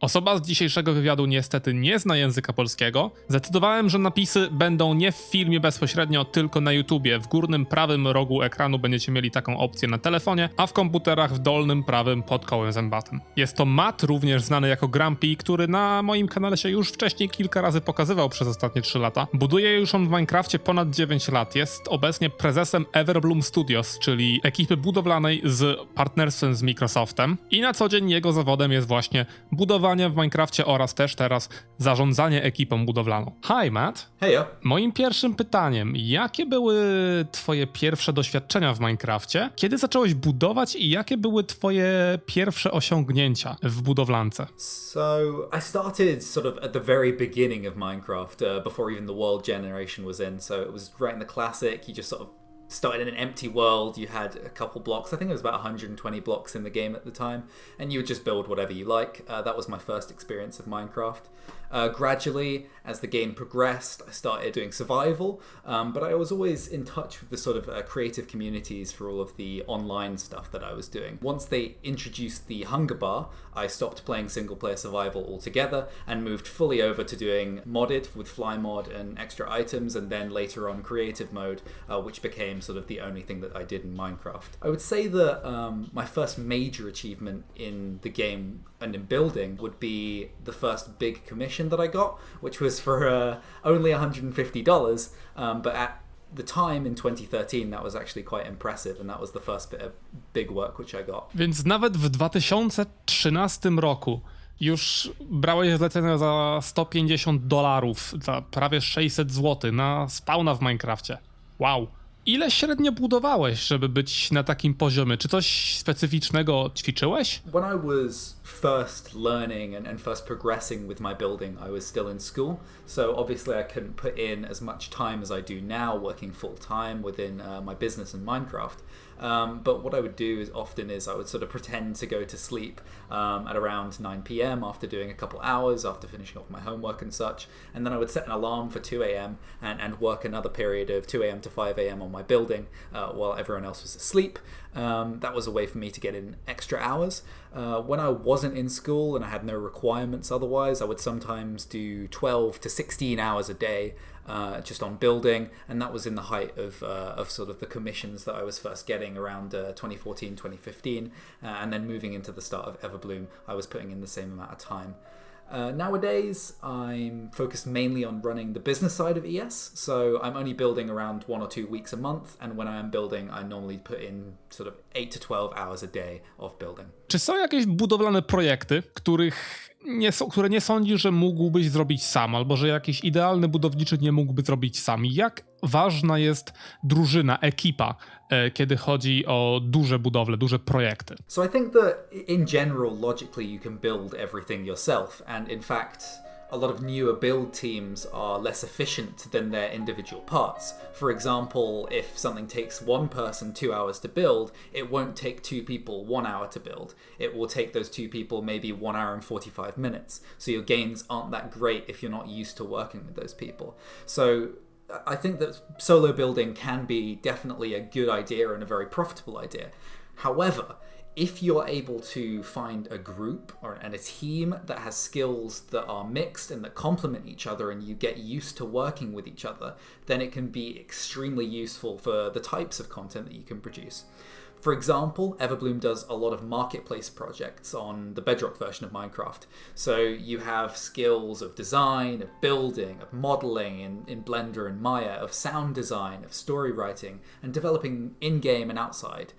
Osoba z dzisiejszego wywiadu niestety nie zna języka polskiego. Zdecydowałem, że napisy będą nie w filmie bezpośrednio, tylko na YouTubie. W górnym prawym rogu ekranu będziecie mieli taką opcję na telefonie, a w komputerach w dolnym prawym pod kołem zębatym. Jest to Matt, również znany jako Grumpy, który na moim kanale się już wcześniej kilka razy pokazywał przez ostatnie 3 lata. Buduje już on w Minecrafcie ponad 9 lat. Jest obecnie prezesem Everbloom Studios, czyli ekipy budowlanej z partnerstwem z Microsoftem. I na co dzień jego zawodem jest właśnie budowanie w Minecrafcie oraz też teraz zarządzanie ekipą budowlaną. Hi Matt. Hejo. Moim pierwszym pytaniem, jakie były twoje pierwsze doświadczenia w Minecrafcie? Kiedy zacząłeś budować i jakie były twoje pierwsze osiągnięcia w budowlance? So I started sort of at the very beginning of Minecraft, before even the world generation was in. So it was right in the classic. You just sort of started in an empty world. You had a couple blocks. I think it was about 120 blocks in the game at the time, and you would just build whatever you like. That was my first experience of Minecraft. Gradually, as the game progressed, I started doing survival, but I was always in touch with the sort of creative communities for all of the online stuff that I was doing. Once they introduced the hunger bar, I stopped playing single-player survival altogether and moved fully over to doing modded with fly mod and extra items, and then later on creative mode, which became sort of the only thing that I did in Minecraft. I would say that my first major achievement in the game and in building would be the first big commission that I got, which was for only $150, but at the time in 2013 that was actually quite impressive, and that was the first bit of big work which I got. Więc nawet w 2013 roku już brałeś zlecenia za $150, za prawie 600 zł na spawna w Minecrafcie. Wow. Ile średnio budowałeś, żeby być na takim poziomie? Czy coś specyficznego ćwiczyłeś? When I was first learning and first progressing with my building, I was still in school. So obviously I couldn't put in as much time as I do now working full time within my business in Minecraft. But what I would do is I would sort of pretend to go to sleep at around 9 p.m. after doing a couple hours, after finishing off my homework and such. And then I would set an alarm for 2 a.m. and work another period of 2 a.m. to 5 a.m. on my building while everyone else was asleep. That was a way for me to get in extra hours. When I wasn't in school and I had no requirements otherwise, I would sometimes do 12 to 16 hours a day just on building, and that was in the height of sort of the commissions that I was first getting around 2014, 2015, and then moving into the start of Everbloom, I was putting in the same amount of time. Nowadays, I'm focused mainly on running the business side of ES, so I'm only building around 1 or 2 weeks a month, and when I am building, I normally put in sort of 8 to 12 hours a day of building. Czy są jakieś budowlane projekty, które nie sądzisz, że mógłbyś zrobić sam, albo że jakiś idealny budowniczy nie mógłby zrobić sam? Jak ważna jest drużyna, ekipa, kiedy chodzi o duże budowle, duże projekty? So I think that in general, logically, you can build everything yourself, and in fact, a lot of newer build teams are less efficient than their individual parts. For example, if something takes one person 2 hours to build, it won't take 2 people 1 hour to build. It will take those 2 people maybe 1 hour and 45 minutes. So your gains aren't that great if you're not used to working with those people. So I think that solo building can be definitely a good idea and a very profitable idea. However, if you're able to find a group and a team that has skills that are mixed and that complement each other, and you get used to working with each other, then it can be extremely useful for the types of content that you can produce. For example, Everbloom does a lot of marketplace projects on the Bedrock version of Minecraft. So you have skills of design, of building, of modeling in Blender and Maya, of sound design, of story writing, and developing in-game and outside.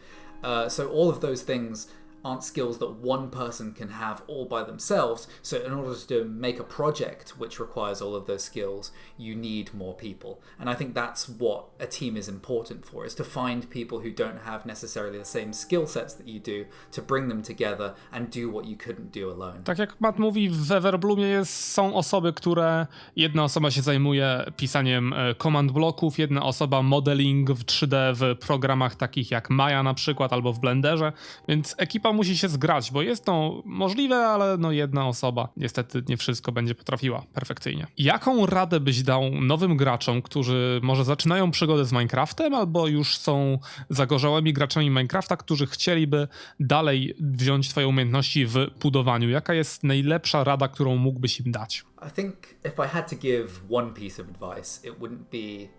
So all of those things aren't skills that one person can have all by themselves. So in order to make a project which requires all of those skills, you need more people. And I think that's what a team is important for, is to find people who don't have necessarily the same skill sets that you do, to bring them together and do what you couldn't do alone. Tak jak Matt mówi, w Everbloomie są osoby, jedna osoba się zajmuje pisaniem command bloków, jedna osoba modeling w 3D w programach takich jak Maya na przykład albo w Blenderze, więc ekipa ekipa musi się zgrać, bo jest to możliwe, ale no jedna osoba niestety nie wszystko będzie potrafiła perfekcyjnie. Jaką radę byś dał nowym graczom, którzy może zaczynają przygodę z Minecraftem, albo już są zagorzałymi graczami Minecrafta, którzy chcieliby dalej wziąć twoje umiejętności w budowaniu? Jaka jest najlepsza rada, którą mógłbyś im dać? I think if I had to give one piece of advice, it wouldn't be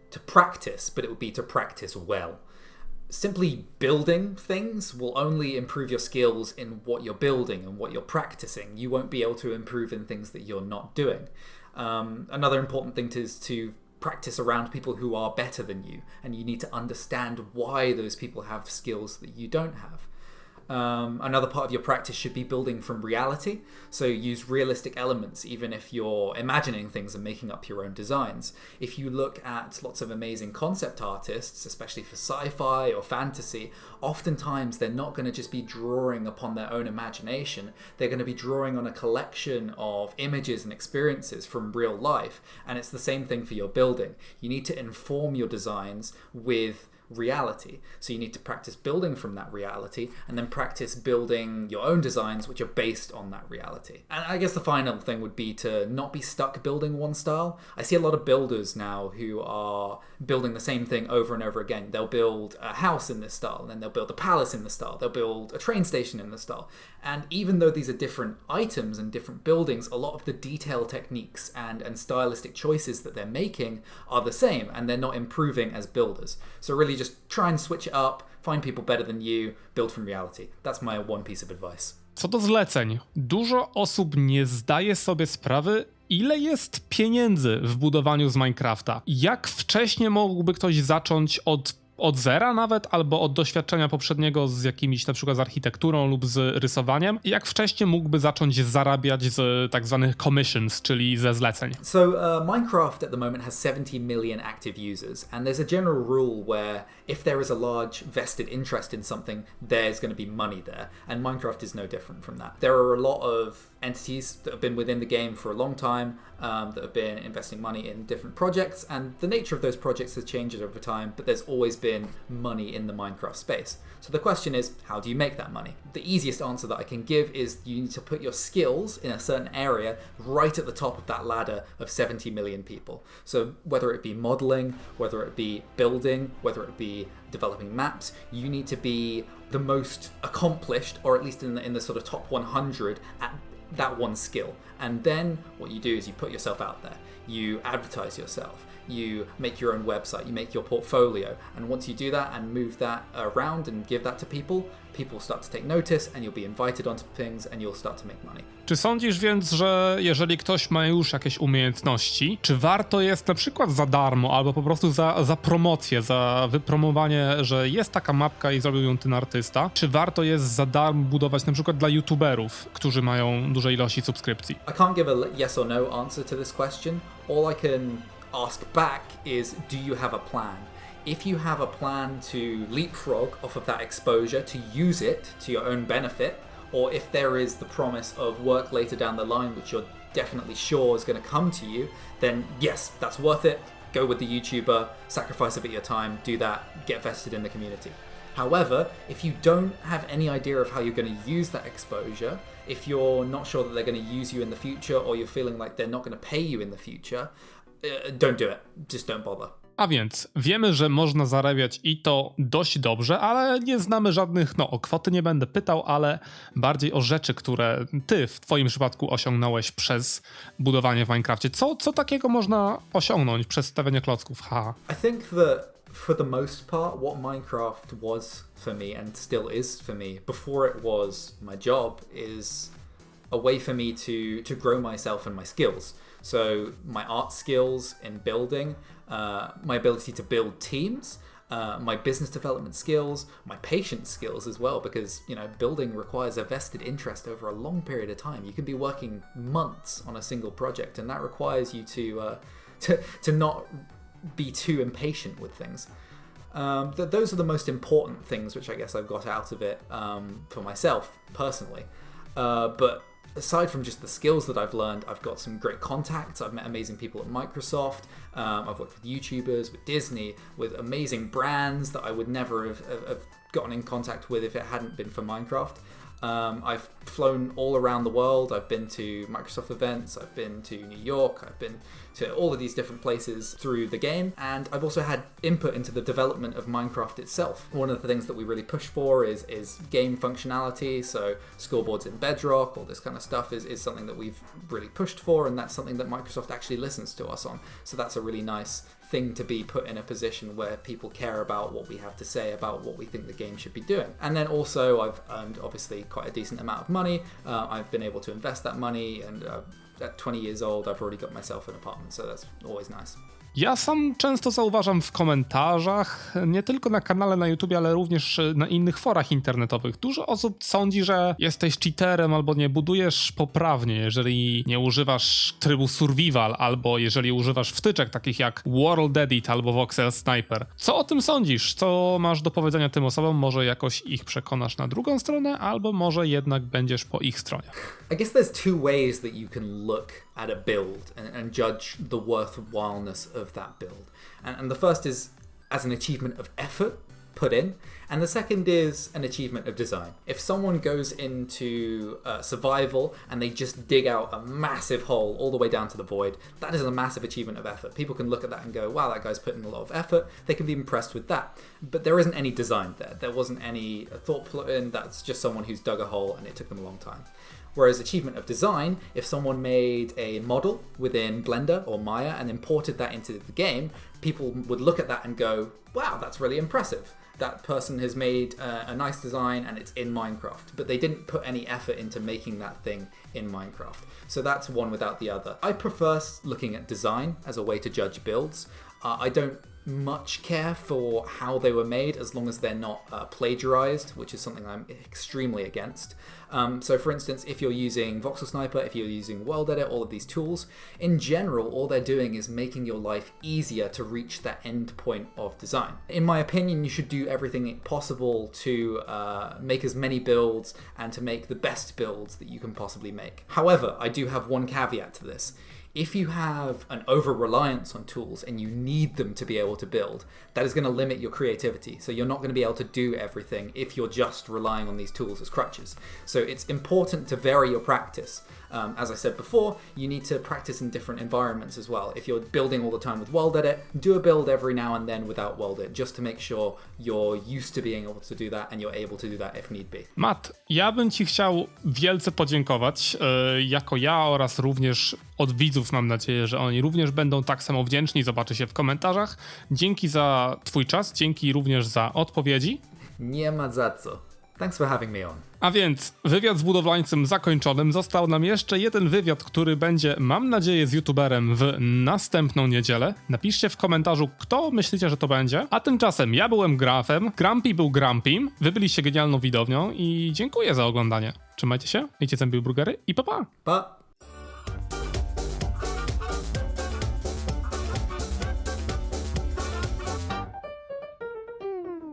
to practice, but it would be to practice well. Simply building things will only improve your skills in what you're building and what you're practicing. You won't be able to improve in things that you're not doing. Another important thing is to practice around people who are better than you, and you need to understand why those people have skills that you don't have. Another part of your practice should be building from reality. So use realistic elements, even if you're imagining things and making up your own designs. If you look at lots of amazing concept artists, especially for sci-fi or fantasy, oftentimes they're not going to just be drawing upon their own imagination. They're going to be drawing on a collection of images and experiences from real life. And it's the same thing for your building. You need to inform your designs with reality. So you need to practice building from that reality and then practice building your own designs which are based on that reality. And I guess the final thing would be to not be stuck building one style. I see a lot of builders now who are building the same thing over and over again. They'll build a house in this style, and then they'll build a palace in this style. They'll build a train station in this style. And even though these are different items and different buildings, a lot of the detail techniques and stylistic choices that they're making are the same, and they're not improving as builders. So really just try and switch it up, find people better than you, build from reality. That's my one piece of advice. Co do zleceń, dużo osób nie zdaje sobie sprawy, ile jest pieniędzy w budowaniu z Minecrafta. Jak wcześnie mógłby ktoś zacząć od zera nawet, albo od doświadczenia poprzedniego z jakimiś na przykład z architekturą lub z rysowaniem? Jak wcześniej mógłby zacząć zarabiać z tak zwanych commissions, czyli ze zleceń? So Minecraft at the moment has 70 million active users, and there's a general rule where if there is a large vested interest in something, there's going to be money there, and Minecraft is no different from that. There are a lot of entities that have been within the game for a long time, that have been investing money in different projects, and the nature of those projects has changed over time, but there's always been money in the Minecraft space. So the question is, how do you make that money? The easiest answer that I can give is you need to put your skills in a certain area right at the top of that ladder of 70 million people. So whether it be modeling, whether it be building, whether it be developing maps, you need to be the most accomplished, or at least in the sort of top 100 at that one skill. And then what you do is you put yourself out there, you advertise yourself, you make your own website, you make your portfolio, and once you do that and move that around and give that to people, people start to take notice and you'll be invited onto things and you'll start to make money. Czy sądzisz więc, że jeżeli ktoś ma już jakieś umiejętności, czy warto jest na przykład za darmo albo po prostu za promocję, za wypromowanie, że jest taka mapka i zrobił ją ten artysta, czy warto jest za darmo budować na przykład dla youtuberów, którzy mają duże ilości subskrypcji? I can't give a yes or no answer to this question. All I can ask back is, do you have a plan? If you have a plan to leapfrog off of that exposure, to use it to your own benefit, or if there is the promise of work later down the line which you're definitely sure is going to come to you, then yes, that's worth it. Go with the YouTuber, sacrifice a bit of your time, do that, get vested in the community. However, if you don't have any idea of how you're going to use that exposure, if you're not sure that they're going to use you in the future, or you're feeling like they're not going to pay you in the future, don't do it. Just don't bother. A więc wiemy, że można zarabiać i to dość dobrze, ale nie znamy żadnych, o kwoty nie będę pytał, ale bardziej o rzeczy, które ty w twoim przypadku osiągnąłeś przez budowanie w Minecrafcie. Co takiego można osiągnąć przez stawianie klocków? I think that for the most part, what Minecraft was for me and still is for me before it was my job is a way for me to grow myself and my skills. So my art skills in building, my ability to build teams, my business development skills, my patience skills as well, because building requires a vested interest over a long period of time. You can be working months on a single project, and that requires you to not be too impatient with things. Those are the most important things which I guess I've got out of it for myself personally. But aside from just the skills that I've learned, I've got some great contacts. I've met amazing people at Microsoft. I've worked with YouTubers, with Disney, with amazing brands that I would never have gotten in contact with if it hadn't been for Minecraft. I've flown all around the world. I've been to Microsoft events, I've been to New York, I've been to all of these different places through the game, and I've also had input into the development of Minecraft itself. One of the things that we really push for is game functionality, so scoreboards in Bedrock, all this kind of stuff is something that we've really pushed for, and that's something that Microsoft actually listens to us on. So that's a really nice thing to be put in a position where people care about what we have to say about what we think the game should be doing. And then also I've earned obviously quite a decent amount of money. I've been able to invest that money, and at 20 years old I've already got myself an apartment, so that's always nice. Ja sam często zauważam w komentarzach, nie tylko na kanale na YouTube, ale również na innych forach internetowych. Dużo osób sądzi, że jesteś cheaterem albo nie budujesz poprawnie, jeżeli nie używasz trybu survival, albo jeżeli używasz wtyczek takich jak World Edit albo Voxel Sniper. Co o tym sądzisz? Co masz do powiedzenia tym osobom? Może jakoś ich przekonasz na drugą stronę, albo może jednak będziesz po ich stronie? I guess there's two ways that you can look at a build and judge the worthwhileness of that build. And the first is as an achievement of effort put in, and the second is an achievement of design. If someone goes into survival and they just dig out a massive hole all the way down to the void, that is a massive achievement of effort. People can look at that and go, wow, that guy's put in a lot of effort. They can be impressed with that. But there isn't any design there. There wasn't any thought put in. That's just someone who's dug a hole and it took them a long time. Whereas achievement of design, if someone made a model within Blender or Maya and imported that into the game, people would look at that and go, wow, that's really impressive. That person has made a nice design and it's in Minecraft, but they didn't put any effort into making that thing in Minecraft. So that's one without the other. I prefer looking at design as a way to judge builds. I don't much care for how they were made as long as they're not plagiarized, which is something I'm extremely against. So for instance, if you're using Voxel Sniper, if you're using World Edit, all of these tools, in general, all they're doing is making your life easier to reach that end point of design. In my opinion, you should do everything possible to make as many builds and to make the best builds that you can possibly make. However, I do have one caveat to this. If you have an over-reliance on tools and you need them to be able to build, that is going to limit your creativity. So you're not going to be able to do everything if you're just relying on these tools as crutches. So it's important to vary your practice. As I said before, you need to practice in different environments as well. If you're building all the time with World Edit, do a build every now and then without World Edit, just to make sure you're used to being able to do that and you're able to do that if need be. Matt, ja bym ci chciał wielce podziękować, jako ja oraz również od widzów mam nadzieję, że oni również będą tak samo wdzięczni, zobaczy się w komentarzach. Dzięki za twój czas, dzięki również za odpowiedzi. Nie ma za co. Thanks for having me on. A więc wywiad z budowlańcem zakończonym. Został nam jeszcze jeden wywiad, który będzie, mam nadzieję, z youtuberem w następną niedzielę. Napiszcie w komentarzu, kto myślicie, że to będzie. A tymczasem ja byłem Grafem, Grumpy był Grumpym, wy byliście genialną widownią i dziękuję za oglądanie. Trzymajcie się, jedzcie zęby burgery i pa pa! Pa!